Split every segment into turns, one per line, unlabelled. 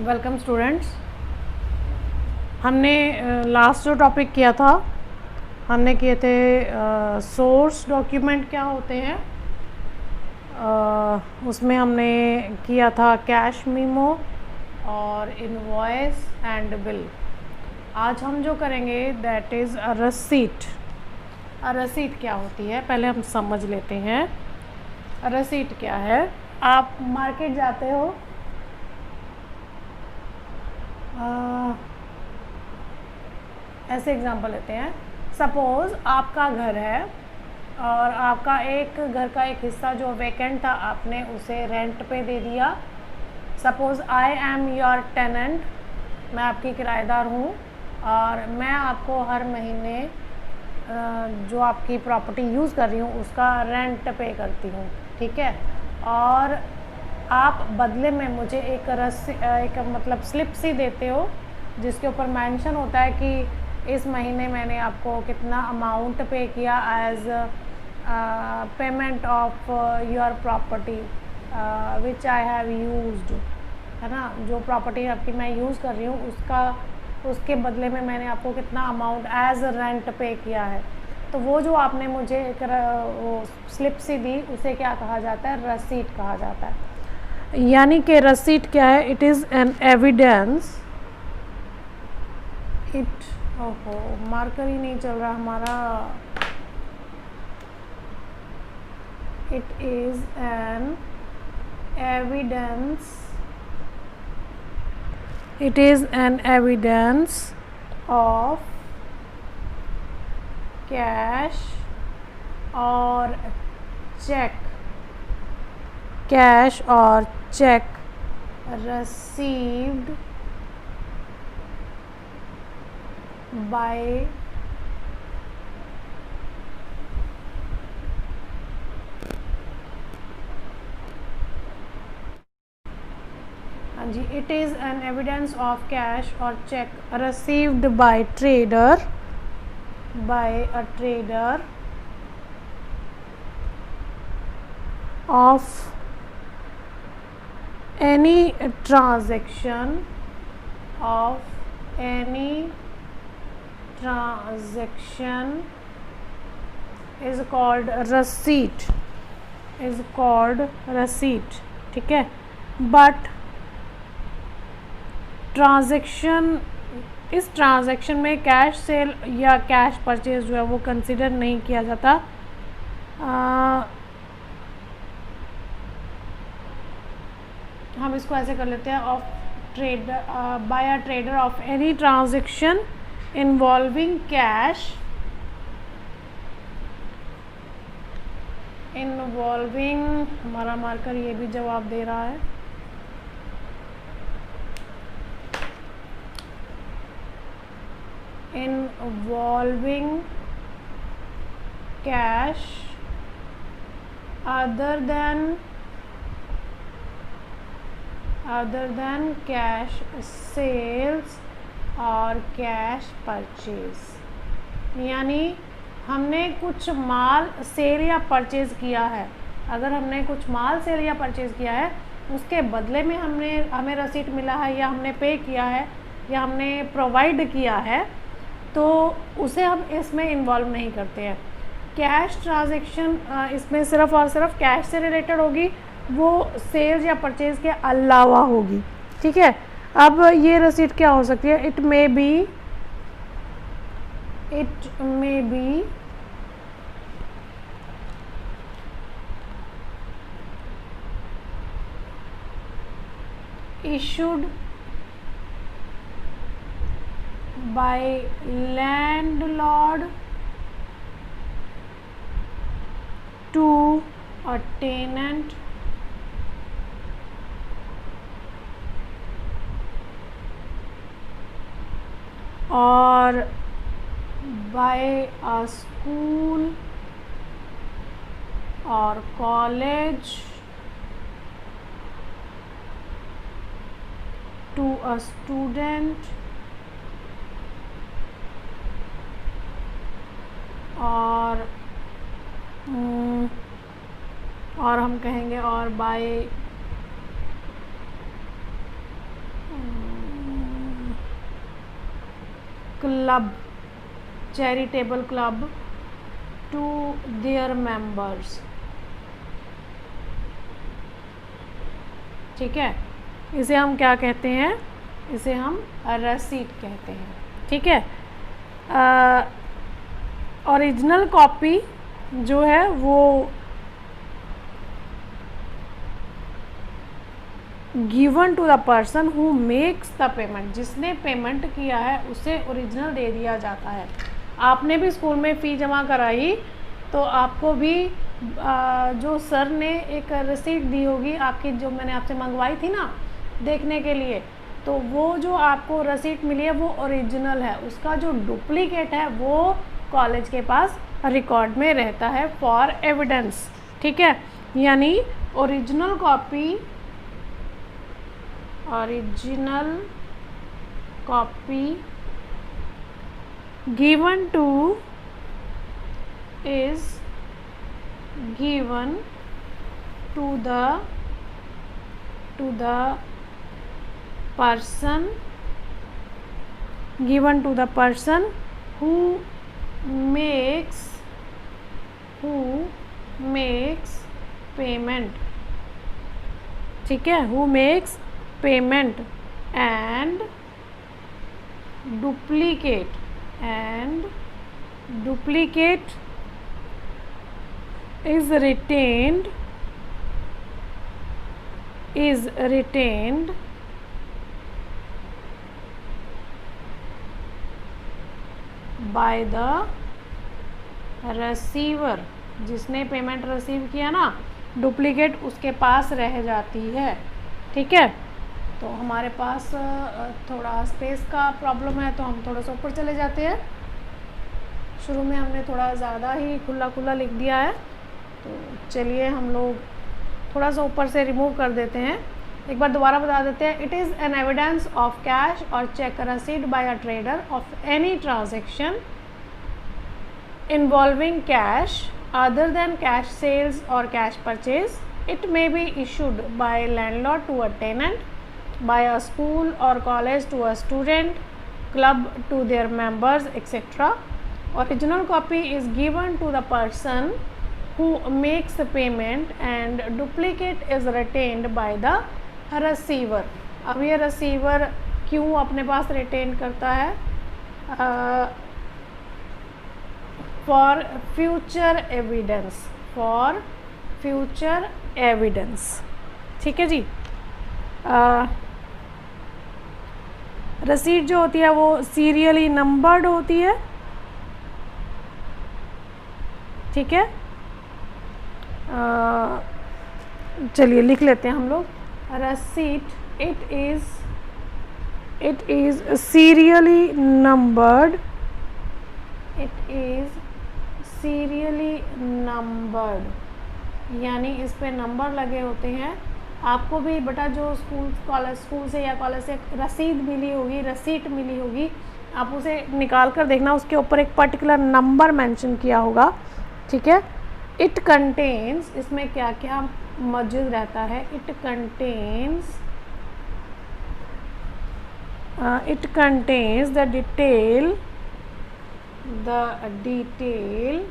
Welcome students. हमने last जो topic किया था हमने किए थे सोर्स डॉक्यूमेंट क्या होते हैं। उसमें हमने किया था कैश मीमो और इनवॉइस एंड बिल। आज हम जो करेंगे that is a receipt. Receipt क्या होती है पहले हम समझ लेते हैं। रसीट क्या है? आप मार्केट जाते हो, ऐसे एग्जांपल लेते हैं। सपोज़ आपका घर है और आपका एक घर का एक हिस्सा जो वेकेंट था आपने उसे रेंट पे दे दिया। Suppose I am your tenant, मैं आपकी किराएदार हूँ और मैं आपको हर महीने जो आपकी प्रॉपर्टी यूज़ कर रही हूँ उसका रेंट पे करती हूँ, ठीक है। और आप बदले में मुझे एक मतलब स्लिप सी देते हो जिसके ऊपर मेंशन होता है कि इस महीने मैंने आपको कितना अमाउंट पे किया as payment of your property which I have used, है ना। जो प्रॉपर्टी आपकी मैं यूज़ कर रही हूँ उसके बदले में मैंने आपको कितना अमाउंट एज रेंट पे किया है। तो वो जो आपने मुझे एक वो स्लिप सी दी उसे क्या कहा जाता है? रसीट कहा जाता है। यानी कि रसीट क्या है? It is an evidence. ओहो, मार्कर ही नहीं चल रहा हमारा। It is an evidence. It is an evidence of cash or check received by it is an evidence of cash or check received by a trader of any transaction is called receipt, ठीक है। But इस transaction में cash cell या cash purchase जो है वो consider नहीं किया जाता। हम इसको ऐसे कर लेते हैं of trader by a trader of any transaction involving cash हमारा मार्कर ये भी जवाब दे रहा है। Involving cash other than cash sales और कैश परचेज। यानी हमने कुछ माल सेल या परचेज़ किया है। अगर हमने कुछ माल सेल या परचेज़ किया है उसके बदले में हमें रसीट मिला है या हमने पे किया है या हमने प्रोवाइड किया है तो उसे हम इसमें इन्वॉल्व नहीं करते हैं। कैश ट्रांजैक्शन इसमें सिर्फ़ और सिर्फ कैश से रिलेटेड होगी, वो सेल्स या परचेज़ के अलावा होगी, ठीक है। अब ये रसीट क्या हो सकती है? It may B issued by landlord to a tenant or by a school or college to a student और हम कहेंगे और bye club, charitable club to their members। ठीक है, इसे हम क्या कहते हैं, इसे हम रसीद कहते हैं। ठीक है, ओरिजिनल कॉपी जो है वो given to the person who makes the payment, जिसने पेमेंट किया है उसे ओरिजिनल दे दिया जाता है। आपने भी स्कूल में फ़ी जमा कराई तो आपको भी जो सर ने एक रसीद दी होगी आपकी, जो मैंने आपसे मंगवाई थी ना देखने के लिए, तो वो जो आपको रसीद मिली है वो ओरिजिनल है, उसका जो डुप्लीकेट है वो कॉलेज के पास रिकॉर्ड में रहता है फॉर एविडेंस। ठीक है, यानी original copy given to is given to the person, given to the person who makes payment। ठीक है, who makes payment and duplicate is retained by the receiver। जिसने पेमेंट रिसीव किया ना, डुप्लीकेट उसके पास रह जाती है। ठीक है, तो हमारे पास थोड़ा स्पेस का प्रॉब्लम है तो हम थोड़ा सा ऊपर चले जाते हैं। शुरू में हमने थोड़ा ज़्यादा ही खुला लिख दिया है, तो चलिए हम लोग थोड़ा सा ऊपर से रिमूव कर देते हैं। एक बार दोबारा बता देते हैं। It is an evidence of cash और चेक रसीद by a trader of any transaction involving cash other than cash sales और cash purchase. It may be issued by landlord to a tenant, by a school or college to a student, club to their members, etc. Original copy is given to the person who makes the payment and duplicate is retained by the receiver। अब ये receiver क्यों अपने पास retain करता है? For future evidence। ठीक है जी। रसीद जो होती है वो सीरियली नंबर्ड होती है। ठीक है, चलिए लिख लेते हैं हम लोग। रसीद इट इज़ सीरियली नंबर्ड, यानी इस पे नंबर लगे होते हैं। आपको भी बेटा जो स्कूल से या कॉलेज से रसीद मिली होगी, रसीट मिली होगी, आप उसे निकाल कर देखना, उसके ऊपर एक पर्टिकुलर नंबर मेंशन किया होगा। ठीक है, इट कंटेन्स, इसमें क्या क्या मौजूद रहता है? It contains the detail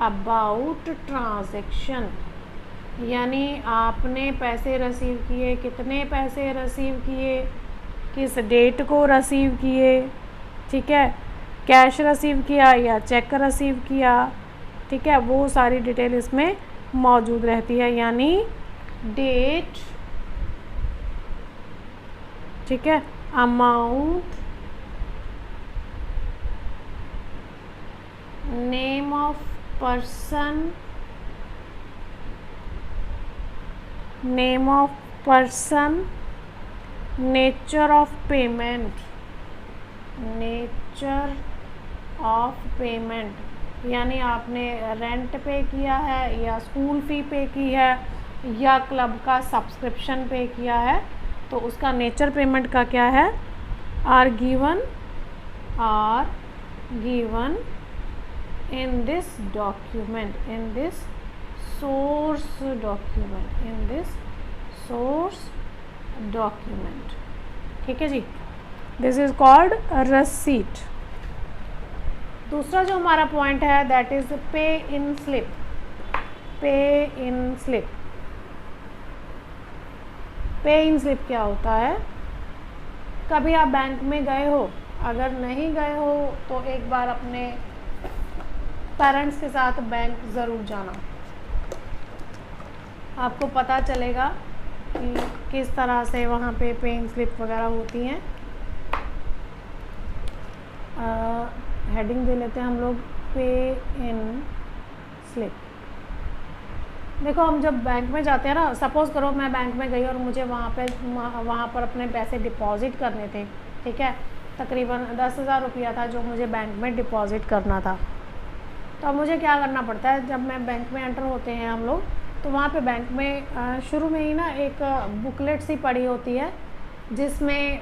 about transaction, यानी आपने पैसे रिसीव किए, कितने पैसे रिसीव किए, किस डेट को रिसीव किए। ठीक है, कैश रिसीव किया या चेक रिसीव किया। ठीक है, वो सारी डिटेल इसमें मौजूद रहती है, यानी डेट, ठीक है, amount, name of person, nature of payment, यानी आपने रेंट पे किया है या स्कूल फ़ी पे की है या क्लब का सब्सक्रिप्शन पे किया है, तो उसका नेचर पेमेंट का क्या है? Are given in this document, in this source document। ठीक है जी। This is called receipt. दूसरा जो हमारा पॉइंट है दैट इज पे इन स्लिप। पे इन स्लिप, पे इन स्लिप क्या होता है? कभी आप बैंक में गए हो, अगर नहीं गए हो तो एक बार अपने पेरेंट्स के साथ बैंक ज़रूर जाना, आपको पता चलेगा कि किस तरह से वहाँ पे इन स्लिप वगैरह होती हैं। हेडिंग दे लेते हैं हम लोग, पे इन स्लिप। देखो हम जब बैंक में जाते हैं ना, सपोज़ करो मैं बैंक में गई और मुझे वहाँ पर अपने पैसे डिपॉज़िट करने थे, ठीक है, तकरीबन 10,000 रुपया था जो मुझे बैंक में डिपॉज़िट करना था। तो अब मुझे क्या करना पड़ता है, जब मैं बैंक में एंटर होते हैं हम लोग, तो वहाँ पे बैंक में शुरू में ही ना एक बुकलेट सी पड़ी होती है जिसमें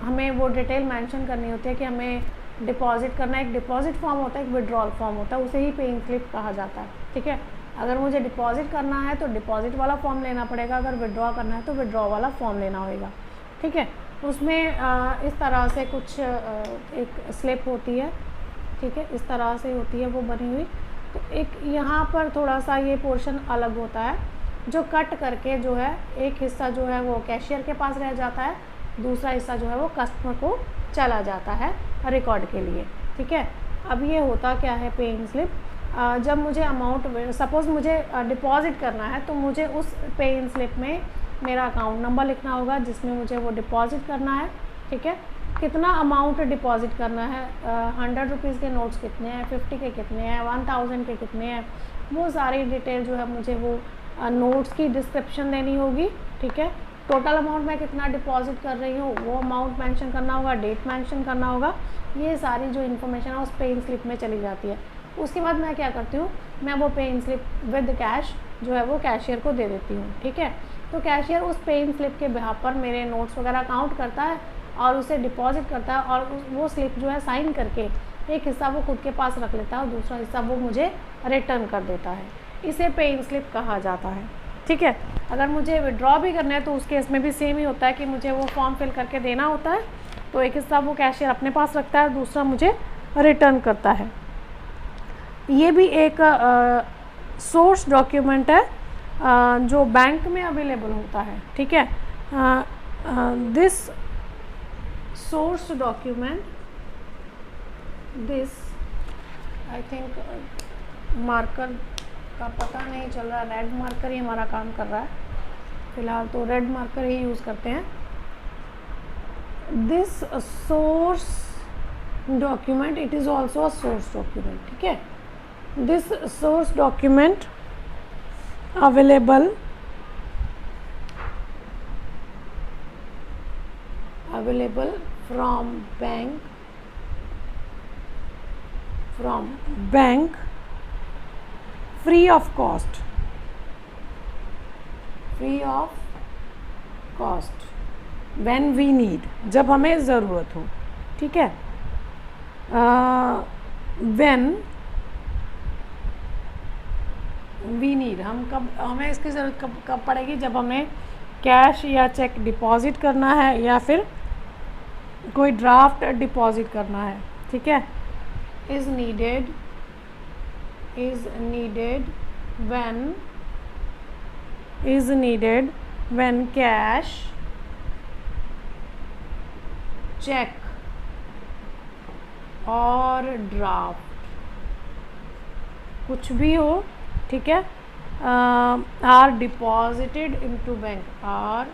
हमें वो डिटेल मेंशन करनी होती है कि हमें डिपॉज़िट करना है। एक डिपॉज़िट फॉर्म होता है, एक विड्रॉल फॉर्म होता है, उसे ही पे इन स्लिप कहा जाता है, ठीक है। अगर मुझे डिपॉज़िट करना है तो डिपॉज़िट वाला फॉर्म लेना पड़ेगा, अगर विड्रॉ करना है तो विड्रॉ वाला फॉर्म लेना होगा, ठीक है। उसमें इस तरह से कुछ एक स्लिप होती है, ठीक है, इस तरह से होती है वो बनी हुई। तो एक यहाँ पर थोड़ा सा ये पोर्शन अलग होता है जो कट करके जो है एक हिस्सा जो है वो कैशियर के पास रह जाता है, दूसरा हिस्सा जो है वो कस्टमर को चला जाता है रिकॉर्ड के लिए, ठीक है। अब ये होता क्या है पे इन स्लिप, जब मुझे अमाउंट, सपोज़ मुझे डिपॉज़िट करना है तो मुझे उस पे इन स्लिप में मेरा अकाउंट नंबर लिखना होगा जिसमें मुझे वो डिपॉज़िट करना है, ठीक है। कितना अमाउंट डिपॉज़िट करना है, 100 रुपीज़ के नोट्स कितने हैं, 50 के कितने हैं, 1000 के कितने हैं, वो सारी डिटेल जो है मुझे वो नोट्स की डिस्क्रिप्शन देनी होगी, ठीक है। टोटल अमाउंट मैं कितना डिपॉज़िट कर रही हूँ वो अमाउंट मेंशन करना होगा, डेट मेंशन करना होगा, ये सारी जो इन्फॉर्मेशन है उस पे इन स्लिप में चली जाती है। उसके बाद मैं क्या करती हूँ, मैं वो पे इन स्लिप विद कैश जो है वो कैशियर को दे देती हूँ, ठीक है। तो कैशियर उस पे इन स्लिप के बिहाफ पर मेरे नोट्स वगैरह काउंट करता है और उसे डिपॉज़िट करता है, और वो स्लिप जो है साइन करके एक हिस्सा वो खुद के पास रख लेता है और दूसरा हिस्सा वो मुझे रिटर्न कर देता है। इसे पे इन स्लिप कहा जाता है, ठीक है। अगर मुझे विड्रॉ भी करना है तो उस केस में भी सेम ही होता है कि मुझे वो फॉर्म फिल करके देना होता है, तो एक हिस्सा वो कैशियर अपने पास रखता है, दूसरा मुझे रिटर्न करता है। ये भी एक सोर्स डॉक्यूमेंट है जो बैंक में अवेलेबल होता है, ठीक है। This source document, this I think marker का पता नहीं चल रहा, रेड मार्कर ही हमारा काम कर रहा है फ़िलहाल, तो रेड मार्कर ही यूज़ करते हैं। This source document, it is also a source document, ठीक है। This source document available from bank free of cost when we need, जब हमें ज़रूरत हो, ठीक है। when वी नीड, हमें इसकी ज़रूरत कब पड़ेगी, जब हमें कैश या चेक डिपॉज़िट करना है या फिर कोई ड्राफ्ट डिपॉज़िट करना है, ठीक है। Is needed when cash, cheque और ड्राफ्ट कुछ भी हो, ठीक है, are deposited into bank, are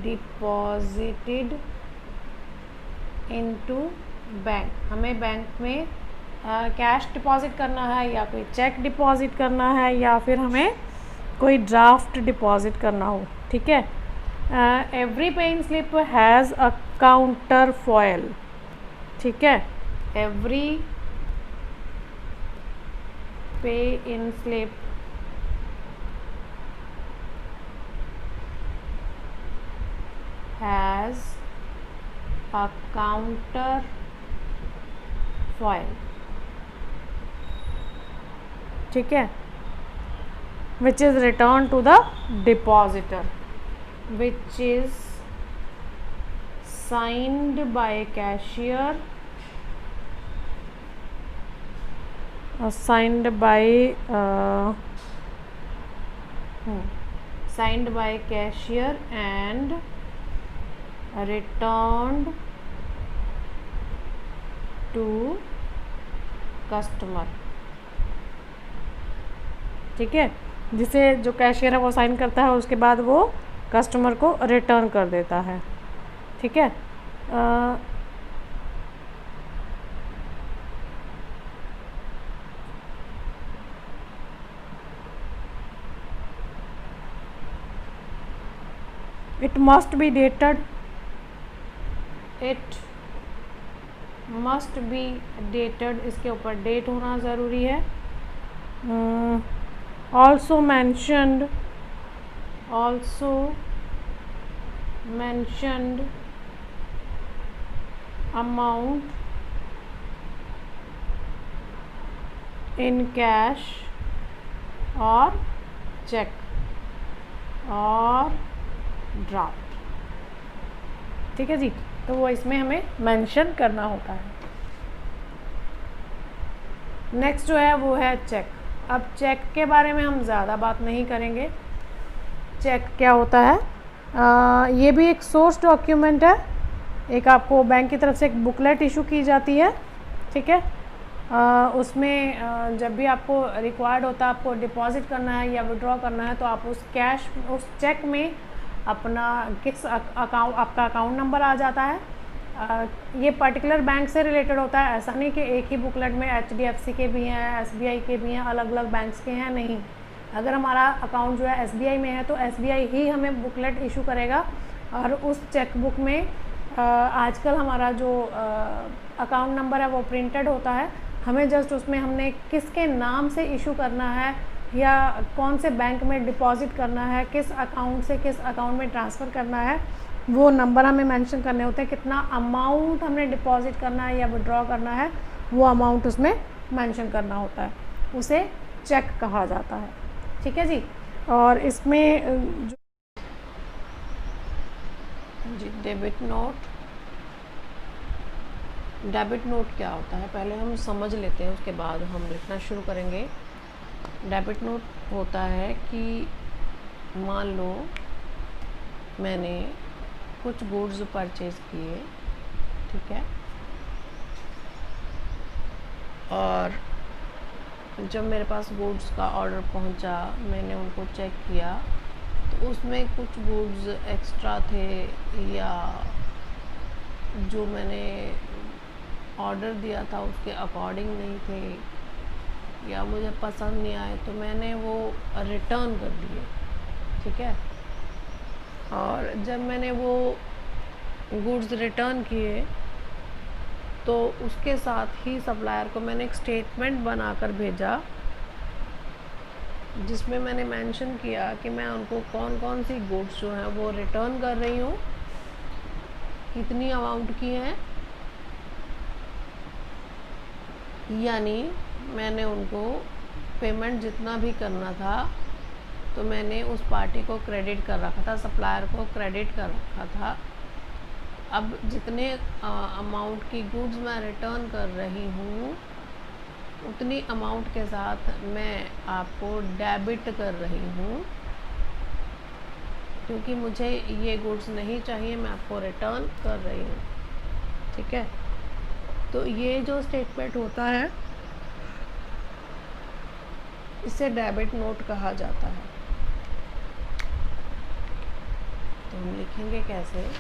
deposited into bank. हमें बैंक में कैश डिपॉजिट करना है या कोई चेक डिपॉजिट करना है या फिर हमें कोई ड्राफ्ट डिपॉजिट करना हो, ठीक है। Every pay in slip has a counterfoil फॉयल, ठीक है। Every pay in slip has a counter foil, ठीक है। which is returned to the depositor, which is signed by cashier, signed by cashier and returned to customer. ठीक है, जिसे जो cashier है वो साइन करता है, उसके बाद वो कस्टमर को रिटर्न कर देता है। ठीक है, it must be dated, it must be dated, इसके ऊपर डेट होना ज़रूरी है। Also mentioned, also mentioned amount in cash और चेक और ड्राफ्ट। ठीक है जी, तो वो इसमें हमें मेंशन करना होता है। नेक्स्ट जो है वो है चेक। अब चेक के बारे में हम ज़्यादा बात नहीं करेंगे। चेक क्या होता है, ये भी एक सोर्स डॉक्यूमेंट है। एक आपको बैंक की तरफ से एक बुकलेट इशू की जाती है। ठीक है, उसमें जब भी आपको रिक्वायर्ड होता है, आपको डिपॉजिट करना है या विड्रॉ करना है, तो आप उस चेक में अपना किस अकाउंट, आपका अकाउंट नंबर आ जाता है। ये पर्टिकुलर बैंक से रिलेटेड होता है, ऐसा नहीं कि एक ही बुकलेट में HDFC के भी हैं, SBI के भी हैं, अलग अलग बैंक्स के हैं, नहीं। अगर हमारा अकाउंट जो है SBI में है तो SBI ही हमें बुकलेट इशू करेगा, और उस चेक बुक में आजकल हमारा जो अकाउंट नंबर है वो प्रिंटेड होता है। हमें जस्ट उसमें हमने किसके नाम से इशू करना है या कौन से बैंक में डिपॉजिट करना है, किस अकाउंट से किस अकाउंट में ट्रांसफ़र करना है, वो नंबर हमें मेंशन करने होते हैं। कितना अमाउंट हमने डिपॉजिट करना है या विड्रॉ करना है, वो अमाउंट उसमें मेंशन करना होता है, उसे चेक कहा जाता है। ठीक है जी, और इसमें जी डेबिट नोट। डेबिट नोट क्या होता है पहले हम समझ लेते हैं, उसके बाद हम लिखना शुरू करेंगे। डेबिट नोट होता है कि मान लो मैंने कुछ गुड्स परचेज़ किए, ठीक है, और जब मेरे पास गुड्स का ऑर्डर पहुंचा, मैंने उनको चेक किया तो उसमें कुछ गुड्स एक्स्ट्रा थे या जो मैंने ऑर्डर दिया था उसके अकॉर्डिंग नहीं थे या मुझे पसंद नहीं आए, तो मैंने वो रिटर्न कर दिए। ठीक है, और जब मैंने वो गुड्स रिटर्न किए तो उसके साथ ही सप्लायर को मैंने एक स्टेटमेंट बनाकर भेजा, जिसमें मैंने मेंशन किया कि मैं उनको कौन कौन सी गुड्स जो हैं वो रिटर्न कर रही हूँ, कितनी अमाउंट की हैं, यानी मैंने उनको पेमेंट जितना भी करना था तो मैंने उस पार्टी को क्रेडिट कर रखा था, सप्लायर को क्रेडिट कर रखा था। अब जितने अमाउंट की गुड्स मैं रिटर्न कर रही हूँ उतनी अमाउंट के साथ मैं आपको डेबिट कर रही हूँ, क्योंकि मुझे ये गुड्स नहीं चाहिए, मैं आपको रिटर्न कर रही हूँ। ठीक है, तो ये जो स्टेटमेंट होता है इसे डेबिट नोट कहा जाता है। तो हम लिखेंगे कैसे,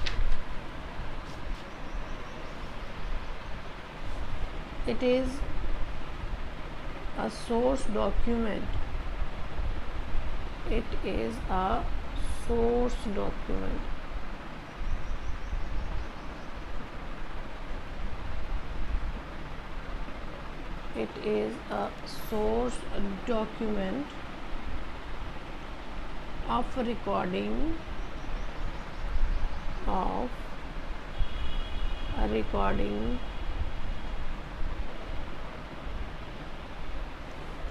it is a source document, it is a source document, it is a source document of recording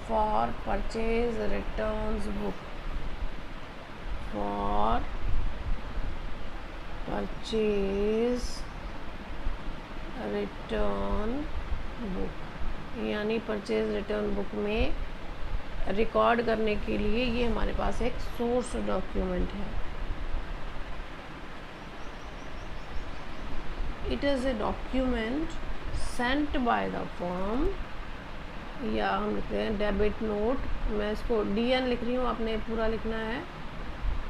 for purchase returns book, for purchase return book, यानी परचेज रिटर्न बुक में रिकॉर्ड करने के लिए ये हमारे पास एक सोर्स डॉक्यूमेंट है. It is a document sent by the firm, या हम लिखते हैं डेबिट नोट. मैं इसको DN लिख रही हूँ, आपने पूरा लिखना है.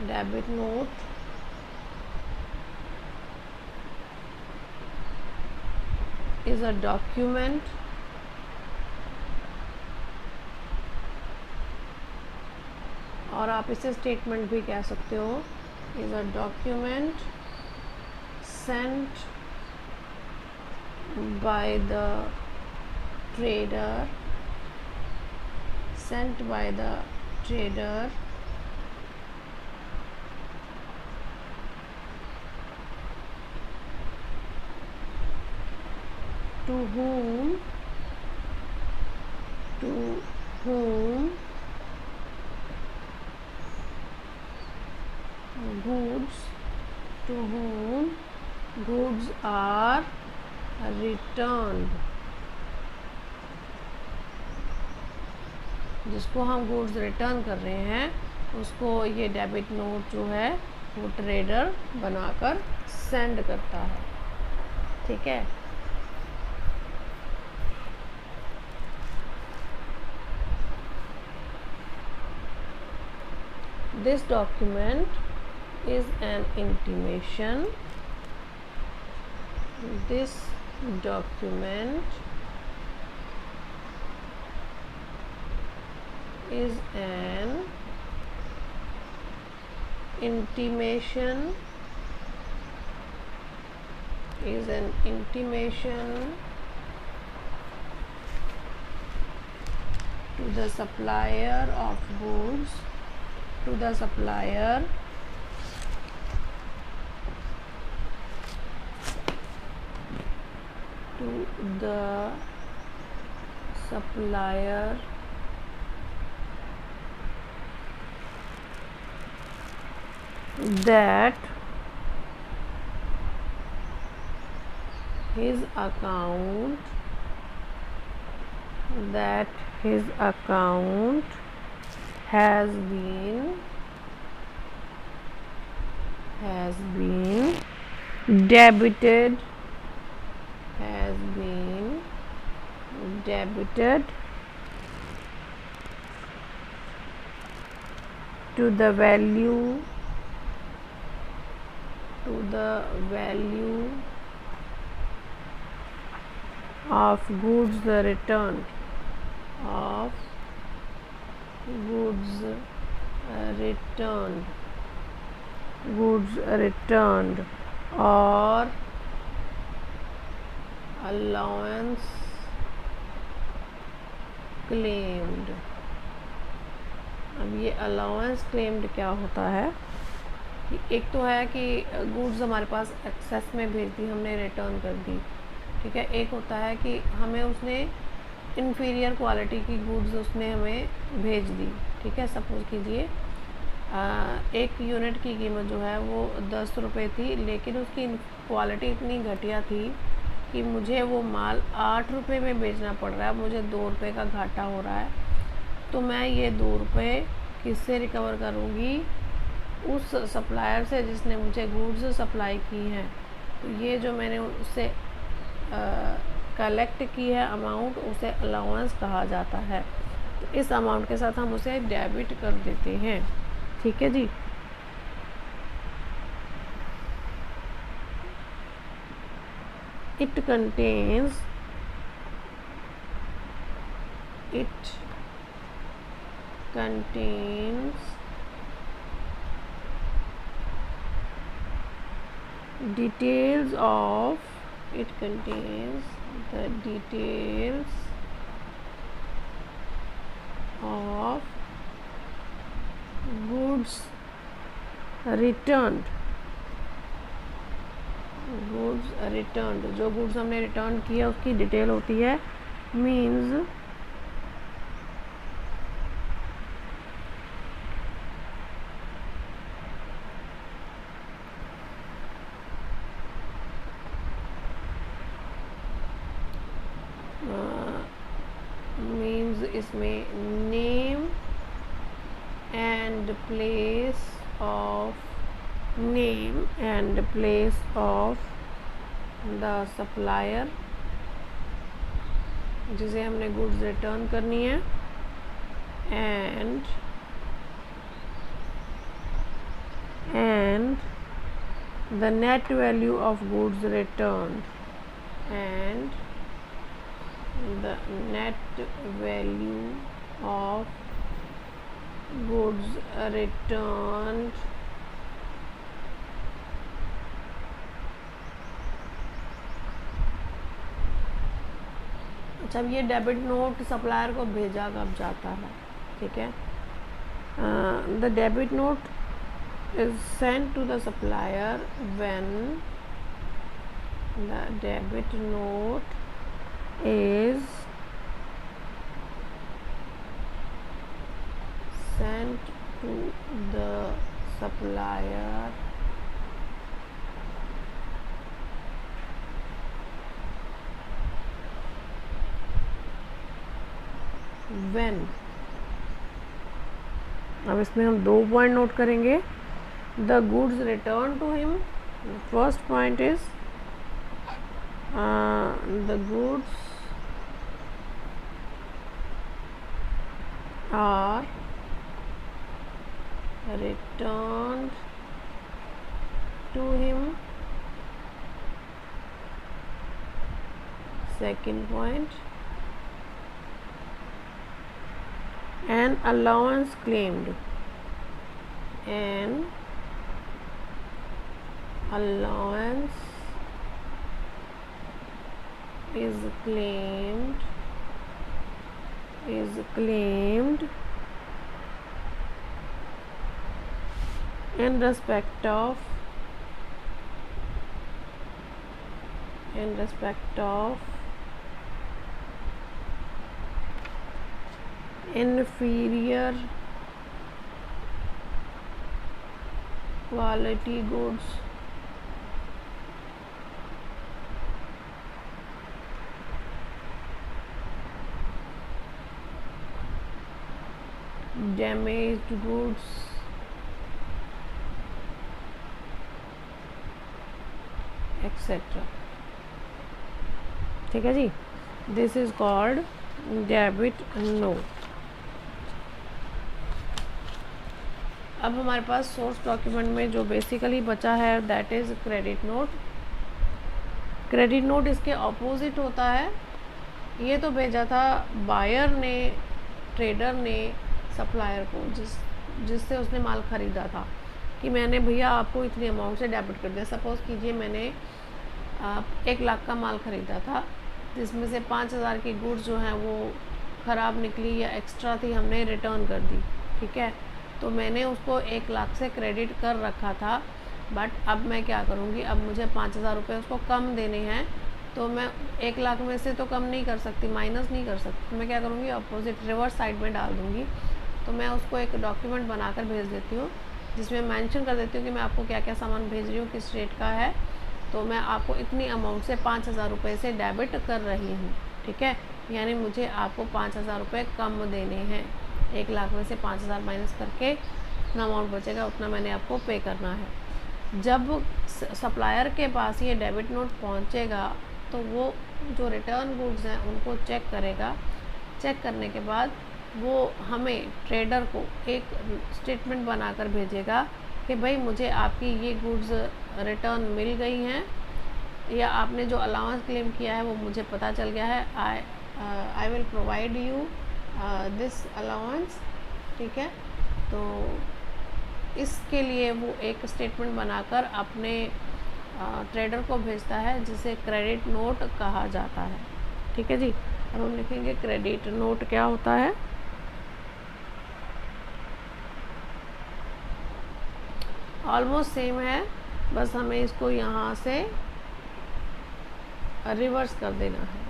Debit note is a document और आप इसे स्टेटमेंट भी कह सकते हो. is a document sent by the trader, sent by the trader to whom goods are returned, जिसको हम गुड्स रिटर्न कर रहे हैं उसको ये डेबिट नोट जो है वो ट्रेडर बनाकर सेंड करता है. ठीक है. This document is an intimation. This document is an intimation. Is an intimation to the supplier of goods. To the supplier that his account has been debited to the value of goods returned, or allowance claimed. अब ये allowance claimed क्या होता है कि एक तो है कि गुड्स हमारे पास एक्सेस में भेज दी, हमने रिटर्न कर दी. ठीक है. एक होता है कि हमें उसने इन्फीरियर क्वालिटी की गुड्स उसने हमें भेज दी. ठीक है. सपोज कीजिए एक यूनिट की कीमत जो है वो 10 रुपये थी, लेकिन उसकी क्वालिटी इतनी घटिया थी कि मुझे वो माल 8 रुपये में बेचना पड़ रहा है, मुझे 2 रुपये का घाटा हो रहा है. तो मैं ये 2 रुपये किससे रिकवर करूँगी? उस सप्लायर से जिसने मुझे गुड्स सप्लाई की हैं. तो ये जो मैंने उससे कलेक्ट की है अमाउंट, उसे अलाउंस कहा जाता है. तो इस अमाउंट के साथ हम उसे डेबिट कर देते हैं. ठीक है जी. It contains details of the details of goods returned. जो गुड्स हमने रिटर्न किया उसकी डिटेल होती है. मीन्स मीन्स इसमें name and place of the supplier जिसे हमने गुड्स रिटर्न करनी है, and the net value of goods returned, and the net value of goods returned अच्छा, अब ये डेबिट नोट सप्लायर को भेजा कब जाता है, ठीक है। The debit note is sent to the supplier when the debit note is sent to the supplier when, अब इसमें हम 2 पॉइंट नोट करेंगे। The goods returned to him, the first point is the goods are returned to him, second point, an allowance claimed, an allowance is claimed in respect of inferior quality goods damaged goods etc, ठीक है जी। This is called debit note. अब हमारे पास source document में जो basically बचा है that is credit note. Credit note इसके ऑपोजिट होता है। ये तो भेजा था बायर ने, ट्रेडर ने सप्लायर को, जिससे उसने माल ख़रीदा था, कि मैंने भैया आपको इतनी अमाउंट से डेबिट कर दिया। सपोज़ कीजिए मैंने 1 लाख का माल ख़रीदा था, जिसमें से 5,000 की गुड्स जो हैं वो ख़राब निकली या एक्स्ट्रा थी, हमने रिटर्न कर दी, ठीक है। तो मैंने उसको 1 लाख से क्रेडिट कर रखा था, बट अब मैं क्या करूँगी, अब मुझे 5,000 रुपये उसको कम देने हैं, तो मैं 1 लाख में से तो कम नहीं कर सकती, माइनस नहीं कर सकती। तो मैं क्या करूँगी, अपोजिट रिवर्स साइड में डाल दूँगी। तो मैं उसको एक डॉक्यूमेंट बनाकर भेज देती हूँ, जिसमें मेंशन कर देती हूँ कि मैं आपको क्या क्या सामान भेज रही हूँ, किस रेट का है, तो मैं आपको इतनी अमाउंट से 5,000 रुपये से डेबिट कर रही हूँ, ठीक है। यानी मुझे आपको 5,000 रुपये कम देने हैं, 1 लाख में से 5,000 माइनस करके जितना अमाउंट बचेगा उतना मैंने आपको पे करना है। जब सप्लायर के पास ये डेबिट नोट पहुँचेगा तो वो जो रिटर्न गुड्स हैं उनको चेक करेगा। चेक करने के बाद वो हमें ट्रेडर को एक स्टेटमेंट बनाकर भेजेगा कि भाई मुझे आपकी ये गुड्स रिटर्न मिल गई हैं, या आपने जो अलाउंस क्लेम किया है वो मुझे पता चल गया है, I will provide you this allowance, ठीक है। तो इसके लिए वो एक स्टेटमेंट बनाकर अपने ट्रेडर को भेजता है, जिसे क्रेडिट नोट कहा जाता है, ठीक है जी। अब हम लिखेंगे क्रेडिट नोट क्या होता है। ऑलमोस्ट सेम है, बस हमें इसको यहाँ से रिवर्स कर देना है।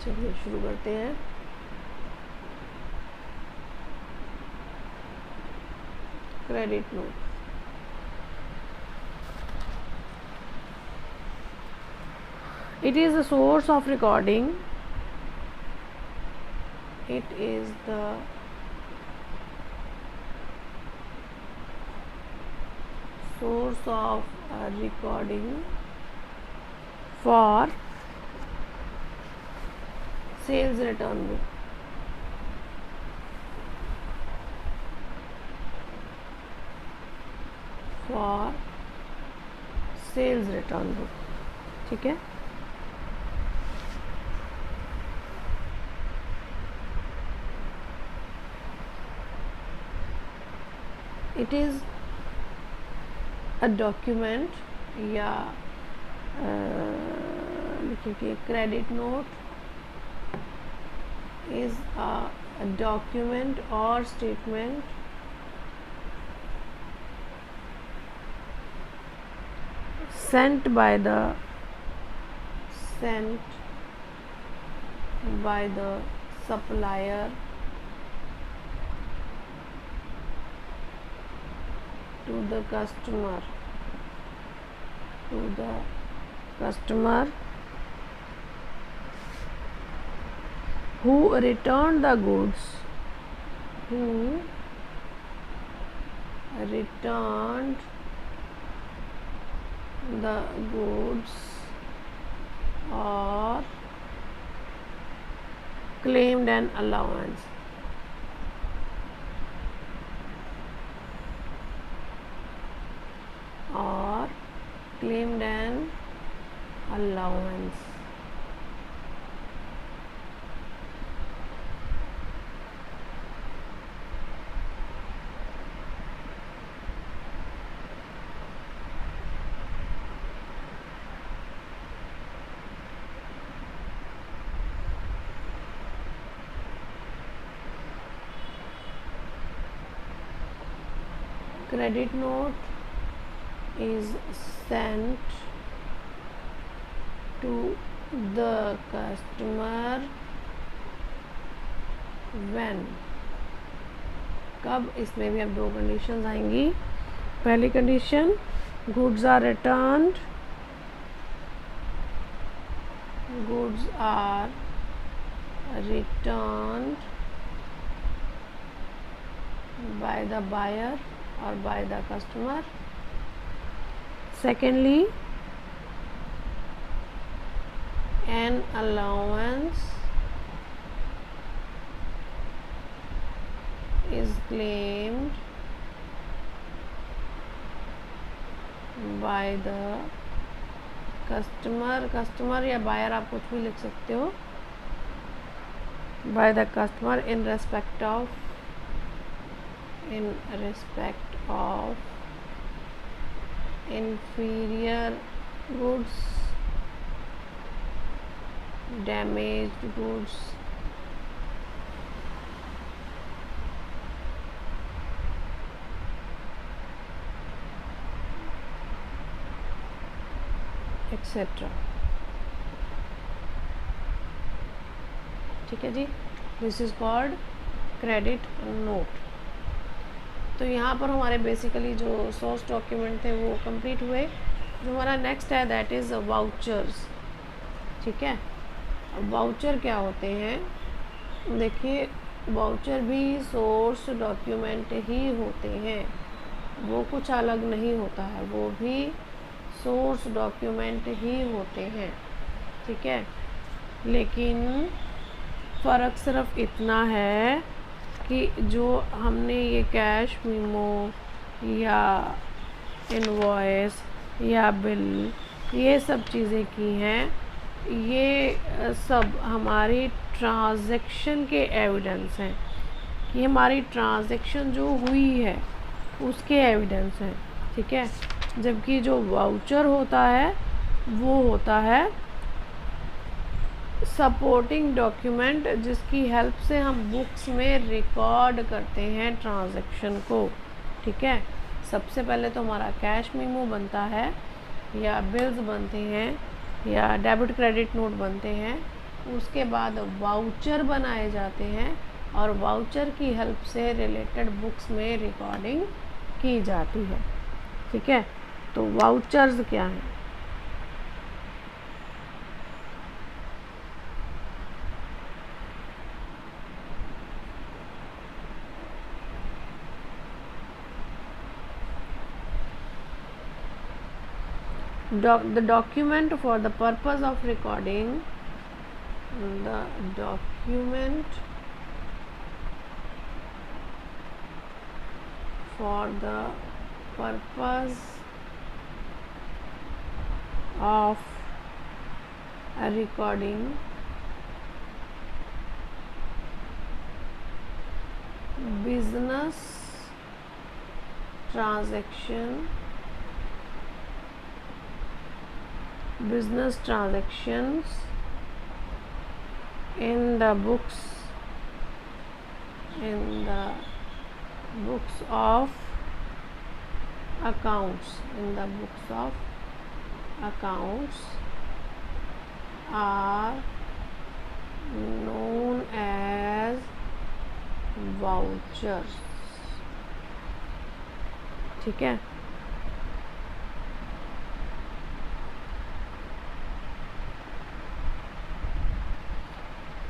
चलिए शुरू करते हैं। credit note. It is the source of recording. It is the source of recording for sales return book. For sales return book. ठीक है. It is a document या लिखिए credit note is a document or statement sent by the supplier to the customer who returned the goods or claimed an allowance. Credit note is sent to the customer when. कब? इसमें भी अब दो conditions आएंगी. पहली condition, goods are returned by the buyer or by the customer. Secondly, an allowance is claimed by the customer या buyer आप कुछ भी लिख सकते हो. by the customer in respect of inferior goods, damaged goods, etc. ठीक है जी. This is called credit note. तो यहाँ पर हमारे बेसिकली जो सोर्स डॉक्यूमेंट थे वो कंप्लीट हुए. जो हमारा नेक्स्ट है दैट इज़ वाउचर्स. ठीक है. अब वाउचर क्या होते हैं? देखिए, वाउचर भी सोर्स डॉक्यूमेंट ही होते हैं, वो कुछ अलग नहीं होता है, वो भी सोर्स डॉक्यूमेंट ही होते हैं. ठीक है. लेकिन फ़र्क सिर्फ इतना है कि जो हमने ये कैश मीमो या इनवॉइस या बिल ये सब चीज़ें की हैं, ये सब हमारी ट्रांजैक्शन के एविडेंस हैं. ये हमारी ट्रांजैक्शन जो हुई है उसके एविडेंस हैं. ठीक है. जबकि जो वाउचर होता है वो होता है सपोर्टिंग डॉक्यूमेंट, जिसकी हेल्प से हम बुक्स में रिकॉर्ड करते हैं ट्रांजैक्शन को. ठीक है. सबसे पहले तो हमारा कैश मीमो बनता है या बिल्स बनते हैं या डेबिट क्रेडिट नोट बनते हैं. उसके बाद वाउचर बनाए जाते हैं और वाउचर की हेल्प से रिलेटेड बुक्स में रिकॉर्डिंग की जाती है। ठीक है, तो वाउचर्स क्या हैं? The document for the purpose of recording, the document for the purpose of a recording business transactions in the books of accounts are known as vouchers। ठीक है,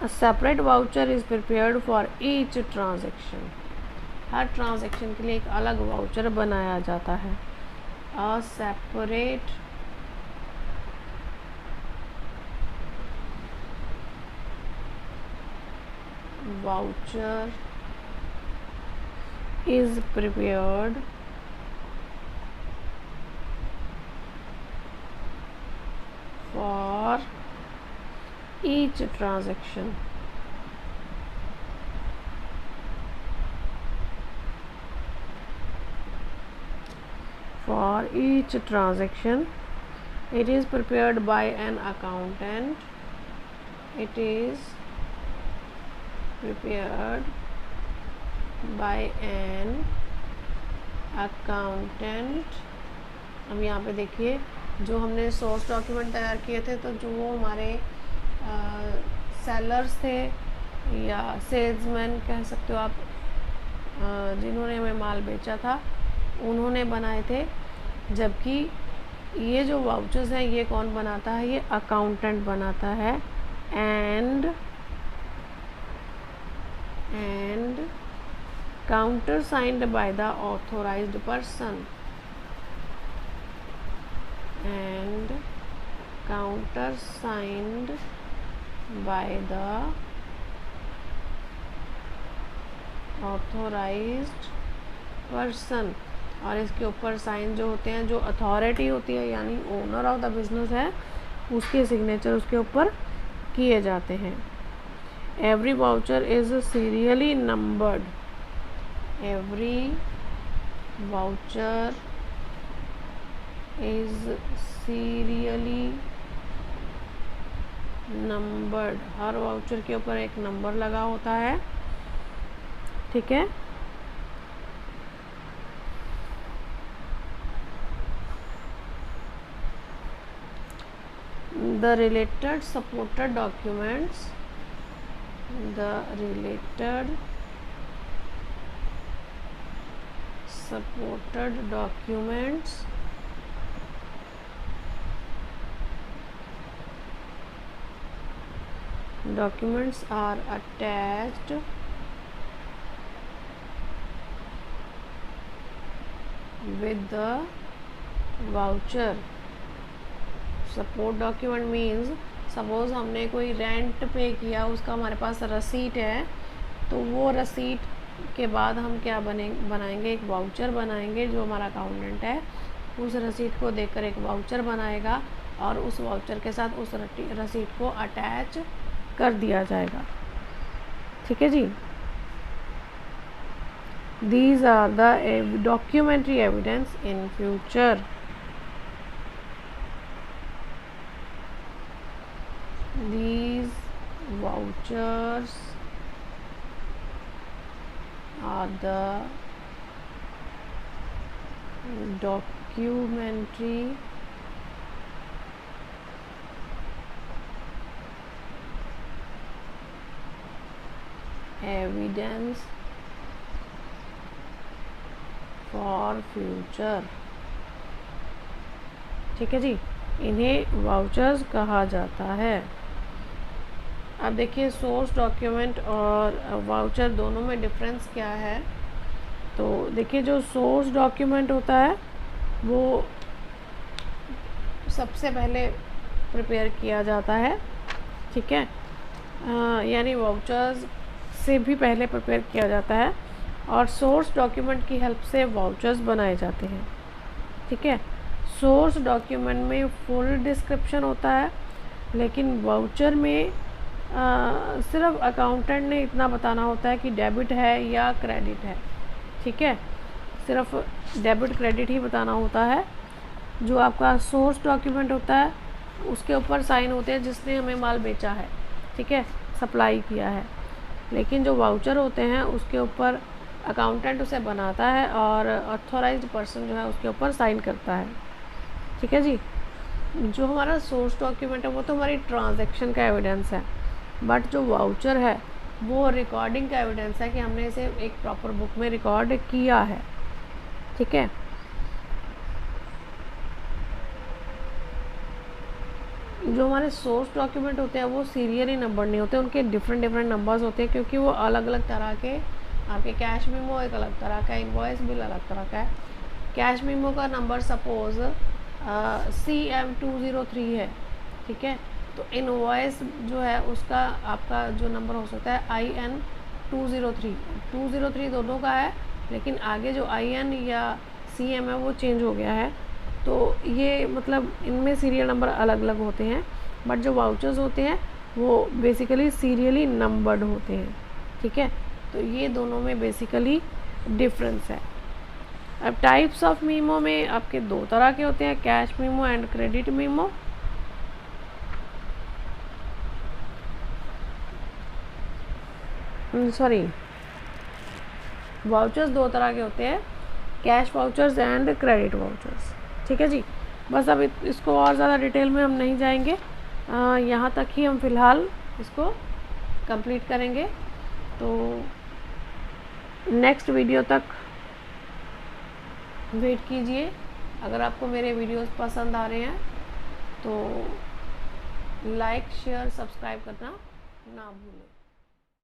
A separate voucher is prepared for each transaction। Her transaction के लिए एक अलग voucher बनाया जाता है। A separate voucher is prepared for each transaction। For each transaction, it is prepared by an accountant। It is prepared by an accountant। अब यहाँ पे देखिए, जो हमने सोर्स डॉक्यूमेंट तैयार किए थे, तो जो वो हमारे सेलर्स थे या सेल्समैन कह सकते हो आप, जिन्होंने हमें माल बेचा था, उन्होंने बनाए थे। जबकि ये जो वाउचर्स हैं, ये कौन बनाता है? ये अकाउंटेंट बनाता है। And countersigned by the authorised person. And countersigned by the authorised person. और इसके ऊपर साइन जो होते हैं, जो अथॉरिटी होती है यानी ओनर ऑफ द बिजनेस है, उसके सिग्नेचर उसके ऊपर किए जाते हैं। Every voucher is serially numbered. Every voucher is serially numbered. Her voucher के ऊपर एक नंबर लगा होता है। ठीक है, the related supported documents are attached with the voucher। Support document means, suppose हमने कोई रेंट पे किया, उसका हमारे पास रसीट है, तो वो रसीट के बाद हम क्या बनाएंगे? एक वाउचर बनाएंगे। जो हमारा अकाउंटेंट है उस रसीट को देखकर एक वाउचर बनाएगा और उस वाउचर के साथ उस रसीट को अटैच कर दिया जाएगा। ठीक है जी। These are the documentary evidence in future। These vouchers are the documentary evidence for future. ठीक है जी, इन्हें वाउचर्स कहा जाता है। अब देखिए सोर्स डॉक्यूमेंट और वाउचर दोनों में डिफरेंस क्या है। तो देखिए जो सोर्स डॉक्यूमेंट होता है वो सबसे पहले प्रिपेयर किया जाता है, ठीक है, यानी वाउचर्स से भी पहले प्रिपेयर किया जाता है और सोर्स डॉक्यूमेंट की हेल्प से वाउचर्स बनाए जाते हैं। ठीक है, सोर्स डॉक्यूमेंट में फुल डिस्क्रिप्शन होता है, लेकिन वाउचर में सिर्फ अकाउंटेंट ने इतना बताना होता है कि डेबिट है या क्रेडिट है। ठीक है, सिर्फ डेबिट क्रेडिट ही बताना होता है। जो आपका सोर्स डॉक्यूमेंट होता है उसके ऊपर साइन होते हैं जिसने हमें माल बेचा है, ठीक है, सप्लाई किया है। लेकिन जो वाउचर होते हैं उसके ऊपर अकाउंटेंट उसे बनाता है और ऑथोराइज्ड पर्सन जो है उसके ऊपर साइन करता है। ठीक है जी, जो हमारा सोर्स डॉक्यूमेंट है वो तो हमारी ट्रांजैक्शन का एविडेंस है, बट जो वाउचर है वो रिकॉर्डिंग का एविडेंस है कि हमने इसे एक प्रॉपर बुक में रिकॉर्ड किया है। ठीक है, जो हमारे सोर्स डॉक्यूमेंट होते हैं वो सीरियली नंबर नहीं होते, उनके डिफरेंट नंबर्स होते हैं, क्योंकि वो अलग अलग तरह के, आपके कैश मीमो एक अलग तरह का, इनवॉइस बिल अलग तरह का है। कैश मीमो का नंबर सपोज CM203 है, ठीक है, तो इनवॉइस जो है उसका आपका जो नंबर हो सकता है IN203। 203 दोनों का है, लेकिन आगे जो IN या CM है वो चेंज हो गया है। तो ये मतलब इनमें सीरियल नंबर अलग अलग होते हैं, बट जो वाउचर्स होते हैं वो बेसिकली सीरियली नंबर्ड होते हैं। ठीक है, तो ये दोनों में बेसिकली डिफरेंस है। अब टाइप्स ऑफ मीमो में आपके दो तरह के होते हैं, cash memo and credit memo. Sorry, vouchers दो तरह के होते हैं, cash vouchers and credit vouchers. ठीक है जी, बस अब इसको और ज़्यादा डिटेल में हम नहीं जाएंगे, यहाँ तक ही हम फ़िलहाल इसको कंप्लीट करेंगे। तो नेक्स्ट वीडियो तक वेट कीजिए। अगर आपको मेरे वीडियोस पसंद आ रहे हैं तो लाइक शेयर सब्सक्राइब करना ना भूलें।